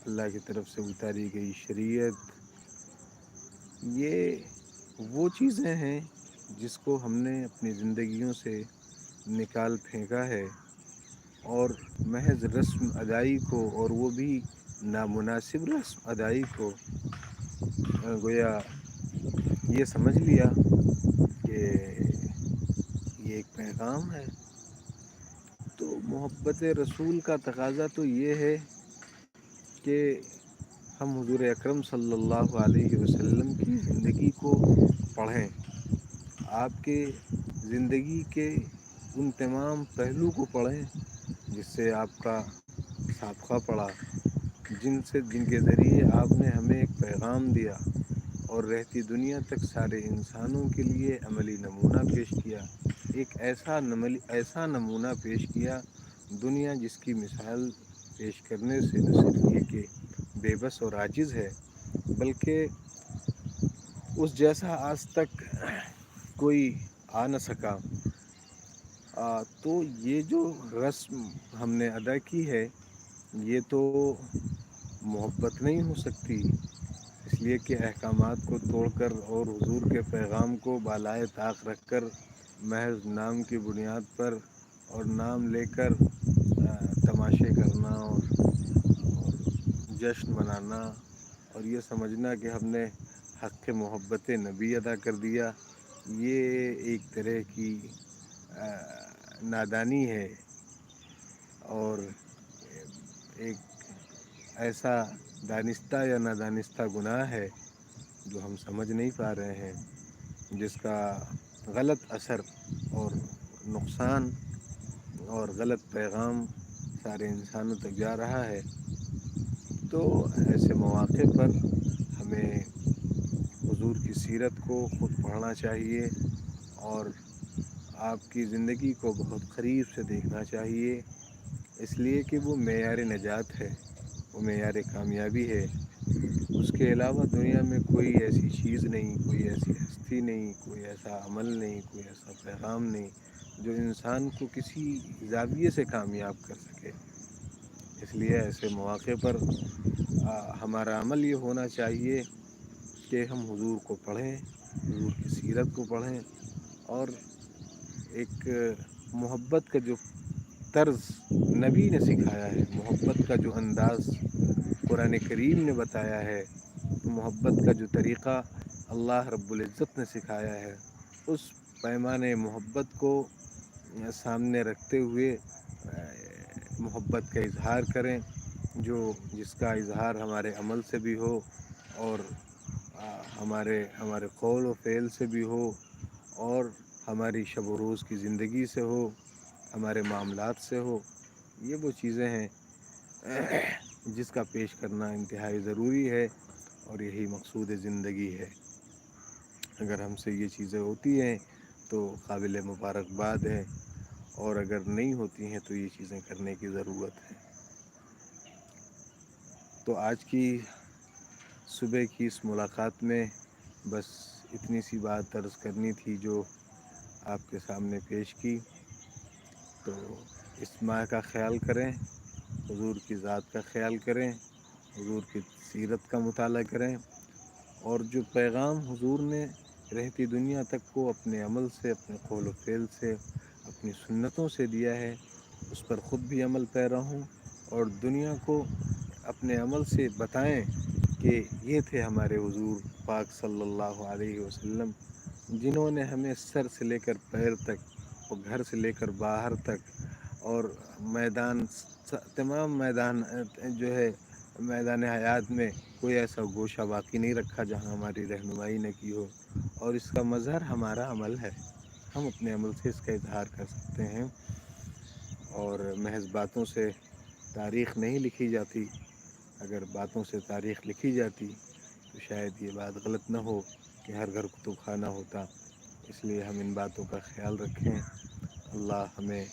اللہ کی طرف سے اتاری گئی شریعت، یہ وہ چیزیں ہیں جس کو ہم نے اپنی زندگیوں سے نکال پھینکا ہے، اور محض رسم ادائی کو، اور وہ بھی نامناسب رسم ادائی کو، گویا یہ سمجھ لیا کہ یہ ایک پیغام ہے۔ تو محبت رسول کا تقاضا تو یہ ہے کہ ہم حضور اکرم صلی اللہ علیہ وسلم کی زندگی کو پڑھیں، آپ کے زندگی کے ان تمام پہلو کو پڑھیں جس سے آپ کا سابقہ پڑا، جن کے ذریعے آپ نے ہمیں ایک پیغام دیا اور رہتی دنیا تک سارے انسانوں کے لیے عملی نمونہ پیش کیا، ایک ایسا نمونہ پیش کیا، دنیا جس کی مثال پیش کرنے سے نہ صرف یہ کہ بے بس اور عاجز ہے، بلکہ اس جیسا آج تک کوئی آ نہ سکا۔ تو یہ جو رسم ہم نے ادا کی ہے، یہ تو محبت نہیں ہو سکتی، اس لیے کہ احکامات کو توڑ کر اور حضور کے پیغام کو بالائے طاق رکھ کر محض نام کی بنیاد پر اور نام لے کر تماشے کرنا اور جشن منانا اور یہ سمجھنا کہ ہم نے حق محبت نبی ادا کر دیا، یہ ایک طرح کی نادانی ہے، اور ایک ایسا دانستہ یا نادانستہ گناہ ہے جو ہم سمجھ نہیں پا رہے ہیں، جس کا غلط اثر اور نقصان اور غلط پیغام سارے انسانوں تک جا رہا ہے۔ تو ایسے مواقع پر ہمیں حضور کی سیرت کو خود پڑھنا چاہیے اور آپ کی زندگی کو بہت قریب سے دیکھنا چاہیے، اس لیے کہ وہ معیار نجات ہے، وہ معیار کامیابی ہے۔ اس کے علاوہ دنیا میں کوئی ایسی چیز نہیں، کوئی ایسی ہستی نہیں، کوئی ایسا عمل نہیں، کوئی ایسا پیغام نہیں جو انسان کو کسی زاویے سے کامیاب کر سکے۔ اس لیے ایسے مواقع پر ہمارا عمل یہ ہونا چاہیے کہ ہم حضور کو پڑھیں، حضور کی سیرت کو پڑھیں، اور ایک محبت کا جو طرز نبی نے سکھایا ہے، محبت کا جو انداز قرآن کریم نے بتایا ہے، محبت کا جو طریقہ اللہ رب العزت نے سکھایا ہے، اس پیمانے محبت کو سامنے رکھتے ہوئے محبت کا اظہار کریں، جس کا اظہار ہمارے عمل سے بھی ہو اور ہمارے قول و فعل سے بھی ہو، اور ہماری شب و روز کی زندگی سے ہو، ہمارے معاملات سے ہو۔ یہ وہ چیزیں ہیں جس کا پیش کرنا انتہائی ضروری ہے، اور یہی مقصود زندگی ہے۔ اگر ہم سے یہ چیزیں ہوتی ہیں تو قابل مبارکباد ہے، اور اگر نہیں ہوتی ہیں تو یہ چیزیں کرنے کی ضرورت ہے۔ تو آج کی صبح کی اس ملاقات میں بس اتنی سی بات عرض کرنی تھی جو آپ کے سامنے پیش کی۔ تو اس ماہ کا خیال کریں، حضور کی ذات کا خیال کریں، حضور کی سیرت کا مطالعہ کریں، اور جو پیغام حضور نے رہتی دنیا تک کو اپنے عمل سے، اپنے قول و فعل سے، اپنی سنتوں سے دیا ہے، اس پر خود بھی عمل پیرا ہوں، اور دنیا کو اپنے عمل سے بتائیں کہ یہ تھے ہمارے حضور پاک صلی اللہ علیہ وسلم، جنہوں نے ہمیں سر سے لے کر پیر تک، اور گھر سے لے کر باہر تک، اور تمام میدان جو ہے میدان حیات میں کوئی ایسا گوشہ باقی نہیں رکھا جہاں ہماری رہنمائی نہ کی ہو، اور اس کا مظہر ہمارا عمل ہے۔ ہم اپنے عمل سے اس کا اظہار کر سکتے ہیں، اور محض باتوں سے تاریخ نہیں لکھی جاتی۔ اگر باتوں سے تاریخ لکھی جاتی تو شاید یہ بات غلط نہ ہو کہ ہر گھر کتب خانہ ہوتا۔ اس لیے ہم ان باتوں کا خیال رکھیں۔ اللہ ہمیں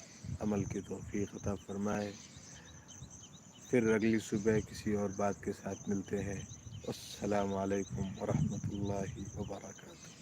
عمل کی توفیق عطا فرمائے۔ پھر اگلی صبح کسی اور بات کے ساتھ ملتے ہیں۔ السلام علیکم ورحمۃ اللہ وبرکاتہ۔